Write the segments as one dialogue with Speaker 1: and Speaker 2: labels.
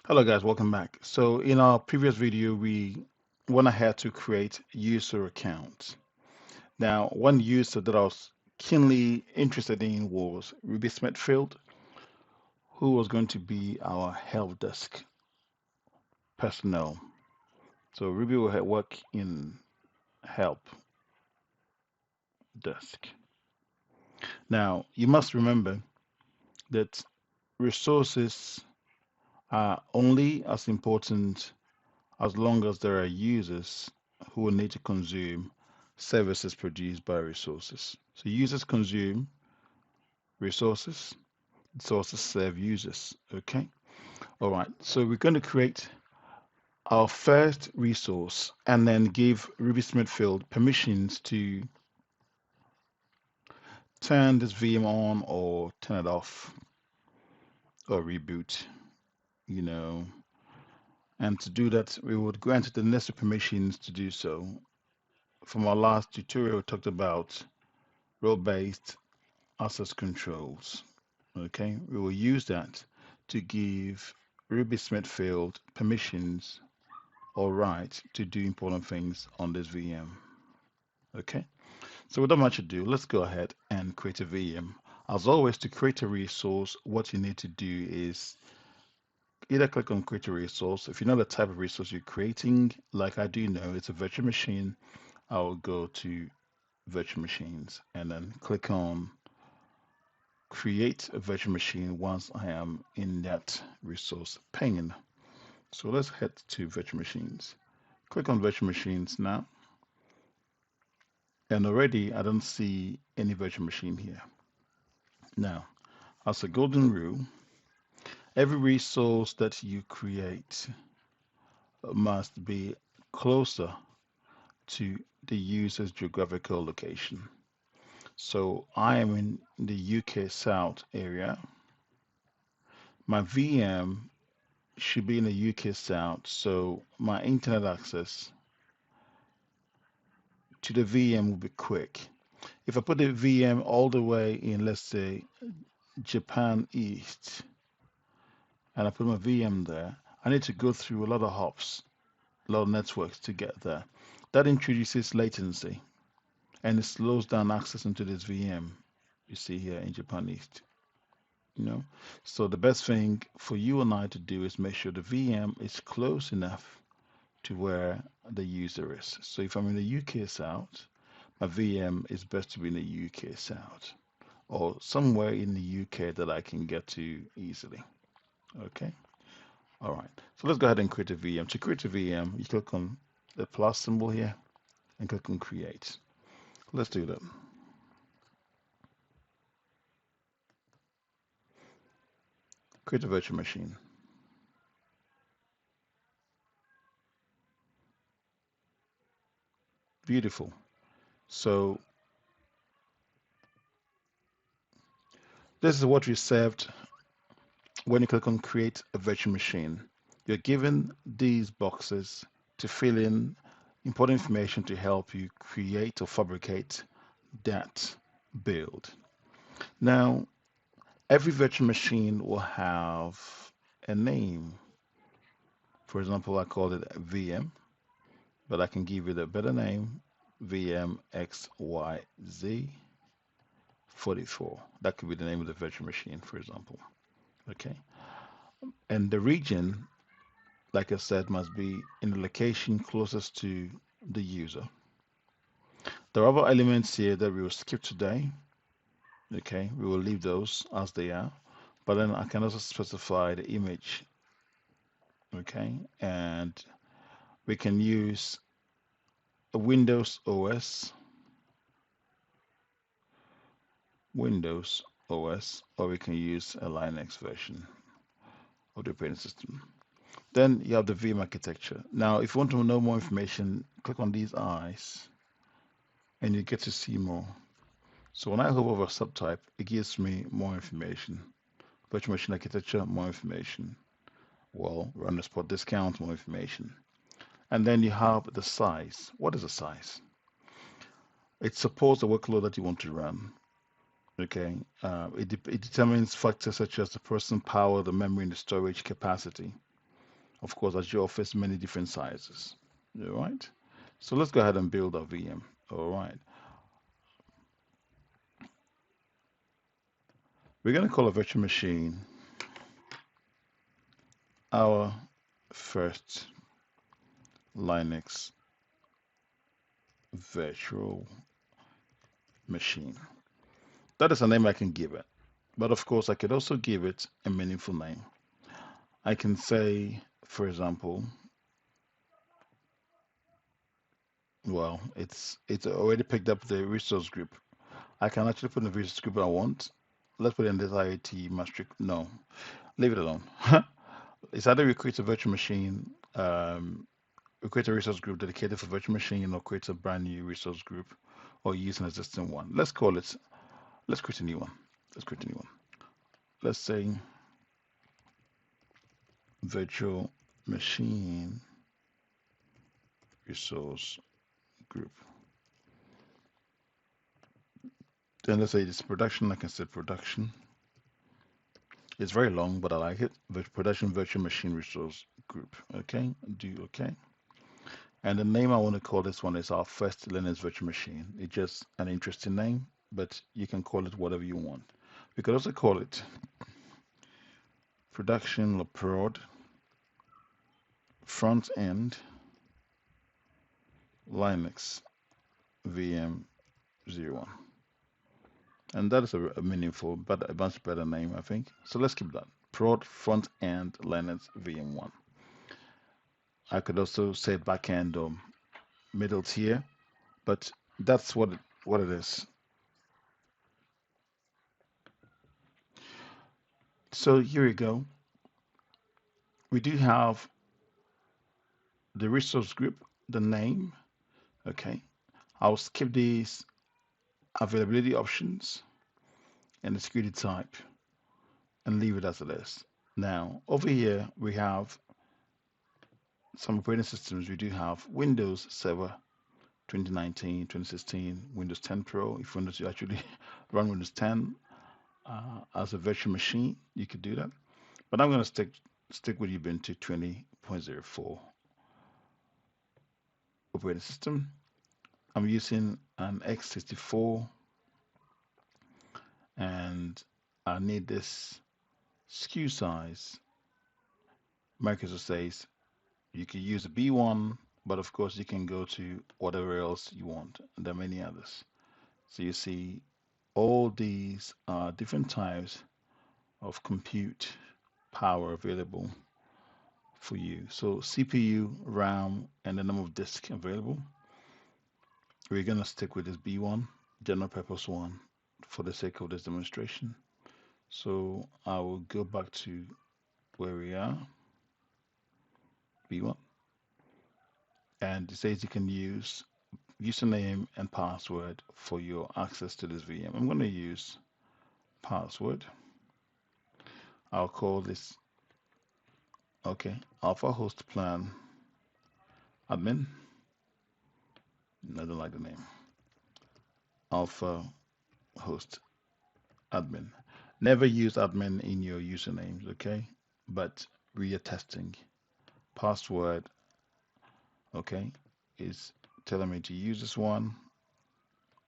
Speaker 1: Hello guys, welcome back. So in our previous video, we went ahead to create user accounts. Now, one user that I was keenly interested in was Ruby Smithfield, who was going to be our help desk personnel. So Ruby will work in help desk. Now, you must remember that resources are only as important as long as there are users who will need to consume services produced by resources. So users consume resources, resources serve users. Okay. All right. So we're going to create our first resource and then give Ruby Smithfield permissions to turn this VM on or turn it off or reboot, you know. And to do that, we would grant it the necessary permissions to do so. From our last tutorial, we talked about role-based access controls. Okay, we will use that to give Ruby Smithfield permissions or right to do important things on this VM. Okay, so without much ado, let's go ahead and create a VM. As always, to create a resource, what you need to do is either click on create a resource. If you know the type of resource you're creating, like I do know, it's a virtual machine, I will go to virtual machines and then click on create a virtual machine once I am in that resource pane. So let's head to virtual machines. Click on virtual machines now. And already I don't see any virtual machine here. Now, as a golden rule, every resource that you create must be closer to the user's geographical location. So I am in the UK South area. My VM should be in the UK South, so my internet access to the VM will be quick. If I put the VM all the way in, let's say, Japan East, and I put my VM there, I need to go through a lot of hops, a lot of networks to get there. That introduces latency and it slows down access into this VM you see here in Japan East. You know, so the best thing for you and I to do is make sure the VM is close enough to where the user is. So if I'm in the UK South, my VM is best to be in the UK South or somewhere in the UK that I can get to easily. Okay. All right. So let's go ahead and create a VM. To create a VM, you click on the plus symbol here and click on create. Let's do that. Create a virtual machine. Beautiful. So this is what we served when you click on create a virtual machine. You're given these boxes to fill in important information to help you create or fabricate that build. Now, every virtual machine will have a name. For example, I called it VM, but I can give it a better name, VM XYZ 44. That could be the name of the virtual machine, for example. Okay. And the region, like I said, must be in the location closest to the user. There are other elements here that we will skip today. Okay, we will leave those as they are. But then I can also specify the image. Okay, and we can use a Windows OS, or we can use a Linux version of the operating system. Then you have the VM architecture. Now, if you want to know more information, click on these eyes and you get to see more. So when I hover over subtype, it gives me more information. Virtual machine architecture, more information. Well, run the spot discount, more information. And then you have the size. What is the size? It supports the workload that you want to run. Okay, it determines factors such as the person power, the memory, and the storage capacity. Of course, Azure offers many different sizes. All right. So let's go ahead and build our VM. All right. We're going to call a virtual machine our first Linux virtual machine. That is a name I can give it. But of course, I could also give it a meaningful name. I can say, for example, well, it's already picked up the resource group. I can actually put in the resource group I want. Let's put in this IoT master. No, leave it alone. It's either we create a virtual machine, we create a resource group dedicated for virtual machine, or create a brand new resource group, or use an existing one. Let's call it. Let's create a new one. Let's create a new one. Let's say virtual machine resource group. Then let's say it's production. I can say production. It's very long, but I like it. Production virtual machine resource group. Okay, do okay. And the name I want to call this one is our first Linux virtual machine. It's just an interesting name, but you can call it whatever you want. We could also call it production or prod front end Linux VM01. And that is a meaningful, but a much better name, I think. So let's keep that. Prod front end Linux VM1. I could also say backend or middle tier, but that's what it is. So here we go. We do have the resource group, the name. Okay. I'll skip these availability options and the security type and leave it as it is. Now, over here, we have some operating systems. We do have Windows Server 2019, 2016, Windows 10 Pro. If you want to actually run Windows 10 as a virtual machine, you could do that. But I'm going to stick with Ubuntu 20.04 operating system. I'm using an x64 and I need this SKU size. Microsoft says you can use a B1, but of course you can go to whatever else you want. There are many others. So you see all these are different types of compute power available for you. So CPU, RAM, and the number of disk available. We're going to stick with this B1, general purpose one, for the sake of this demonstration. So I will go back to where we are, B1, and it says you can use username and password for your access to this VM. I'm going to use password. I'll call this, okay, Alpha Host Plan Admin. I don't like the name. Alpha Host Admin. Never use admin in your usernames, okay? But we are testing. Password, okay, is telling me to use this one.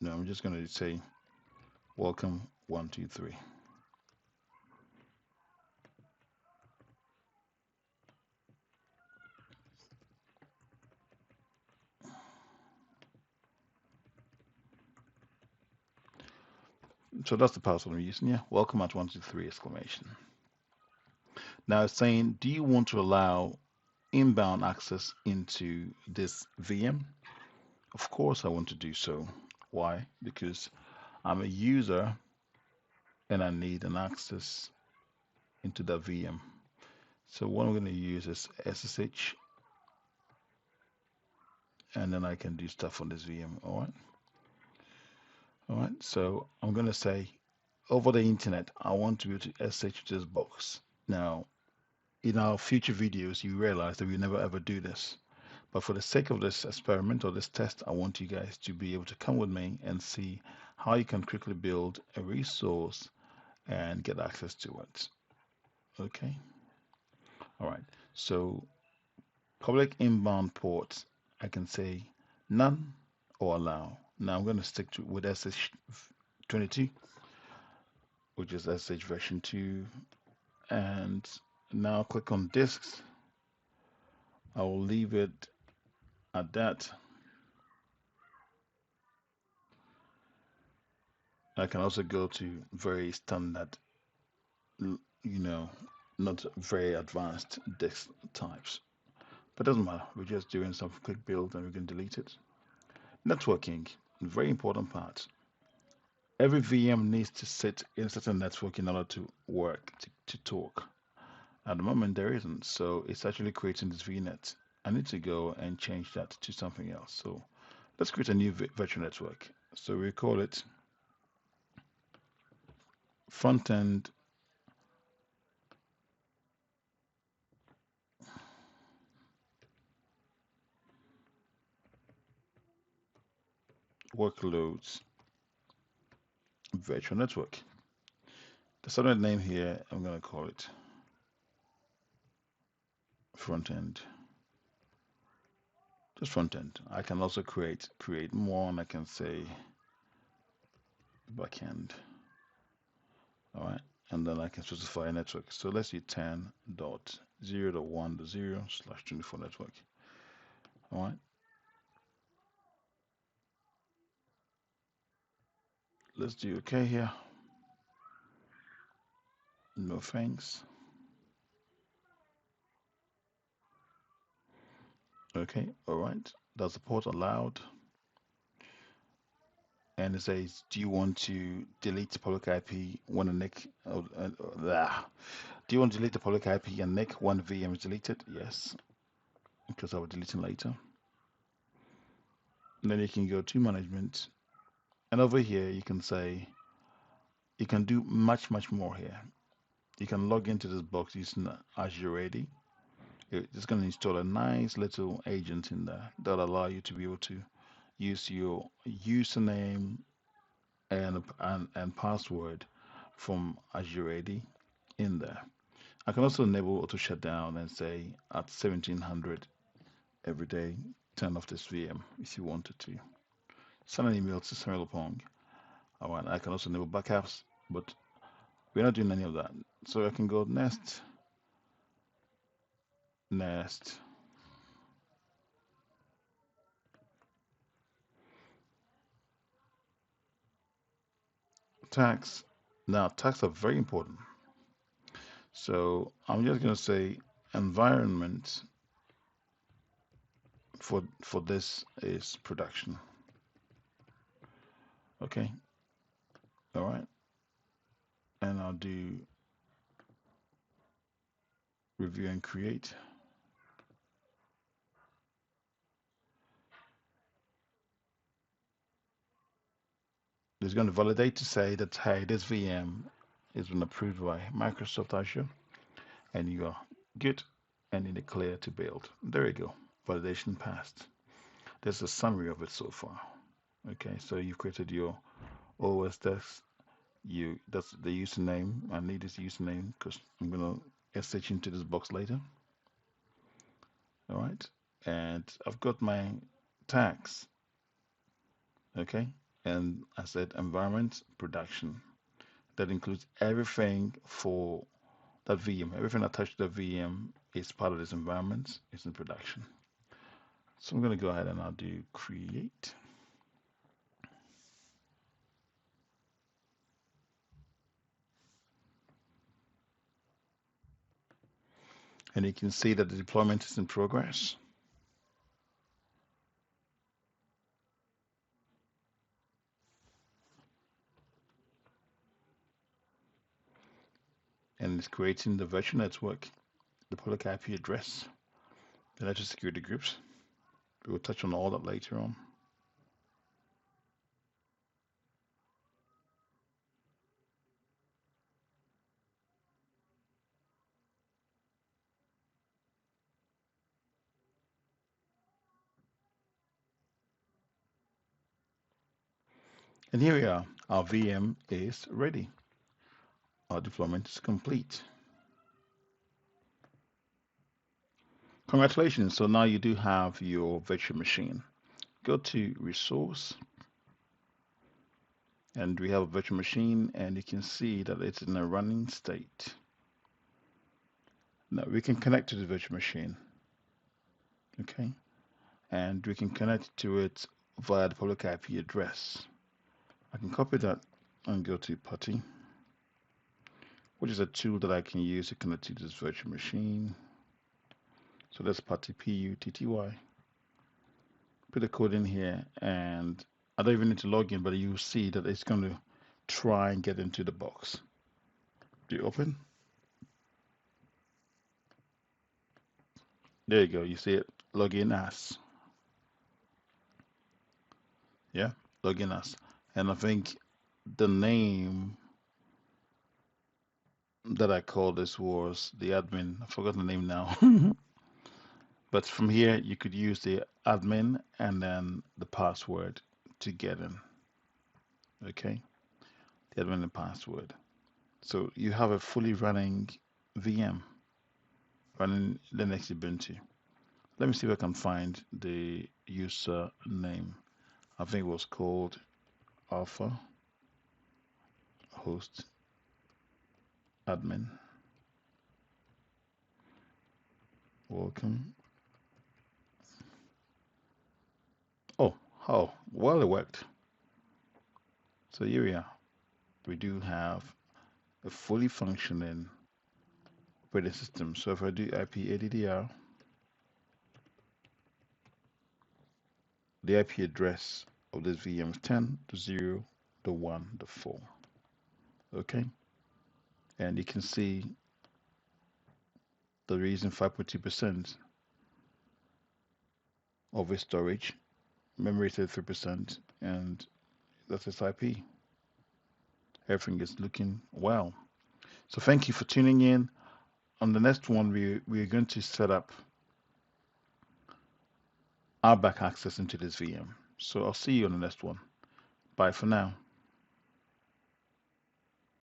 Speaker 1: No, I'm just going to say welcome 123. So that's the password I'm using. Yeah, welcome at 123 exclamation. Now it's saying, do you want to allow inbound access into this VM? Of course I want to do so. Why? Because I'm a user and I need an access into that VM. So what I'm going to use is SSH, and then I can do stuff on this VM. All right. All right. So I'm going to say over the internet, I want to be able to SSH this box. Now, in our future videos, you realize that we never ever do this. But for the sake of this experiment or this test, I want you guys to be able to come with me and see how you can quickly build a resource and get access to it. Okay. All right. So Public inbound ports, I can say none or allow. Now I'm going to stick with SH22, which is SH version 2. And now click on disks. I will leave it at that. I can also go to very standard, you know, not very advanced disk types. But it doesn't matter. We're just doing some quick build and we can delete it. Networking, very important part. Every VM needs to sit in a certain network in order to work, to talk. At the moment, there isn't. So it's actually creating this VNet. I need to go and change that to something else. So let's create a new virtual network. So we call it front end workloads virtual network. The subnet name here, I'm going to call it front end. Just front end. I can also create more, and I can say backend. All right, and then I can specify a network. So let's do 10.0.1.0/24 network. All right, let's do OK here. No thanks. Okay, all right. Does the port allowed? And it says, do you want to delete the public IP when a NIC? Do you want to delete the public IP and NIC when VM is deleted? Yes, because I will delete it later. And then you can go to management, and over here you can say you can do much more here. You can log into this box using Azure AD. It's going to install a nice little agent in there that will allow you to be able to use your username and password from Azure AD in there. I can also enable auto shutdown and say at 1700 every day, turn off this VM if you wanted to. Send an email to Samuel Pong. All right, I can also enable backups, but we're not doing any of that. So I can go next, tags. Now, tags are very important. So I'm just going to say environment for this is production. Okay. All right. And I'll do review and create. It's going to validate to say that, hey, this VM has been approved by Microsoft Azure and you are good and in the clear to build. There you go. Validation passed. There's a summary of it so far. Okay, so you've created your OS desk. That's the username. I need this username because I'm gonna SH into this box later. All right, and I've got my tags. Okay, and I said environment production. That includes everything for that VM. Everything attached to the VM is part of this environment. It's in production. So I'm gonna go ahead and I'll do create. And you can see that the deployment is in progress. And it's creating the virtual network, the public IP address, the network security groups. We'll touch on all that later on. And here we are. Our VM is ready. Our deployment is complete. Congratulations. So now you do have your virtual machine. Go to resource, and we have a virtual machine, and you can see that it's in a running state. Now we can connect to the virtual machine, okay? And we can connect to it via the public IP address. I can copy that and go to PuTTY, which is a tool that I can use to connect to this virtual machine. So that's PuTTY, P-U-T-T-Y. Put the code in here, and I don't even need to log in, but you'll see that it's going to try and get into the box. Do you open? There you go. You see it. Log in as. Yeah, log in as. And I think the name that I called this was the admin. I forgot the name now. But from here, you could use the admin and then the password to get in. Okay, the admin and password. So you have a fully running VM running Linux Ubuntu. Let me see if I can find the user name. I think it was called Alpha Host Admin. Welcome. Oh, well, it worked. So here we are. We do have a fully functioning operating system. So if I do IP-ADDR, the IP address of this VM is 10.0.1.4. Okay, and you can see the reason 5.2% of its storage, memory 33%, and that's its IP. Everything is looking well. So thank you for tuning in. On the next one, we're going to set up our back access into this VM. So I'll see you on the next one. Bye for now.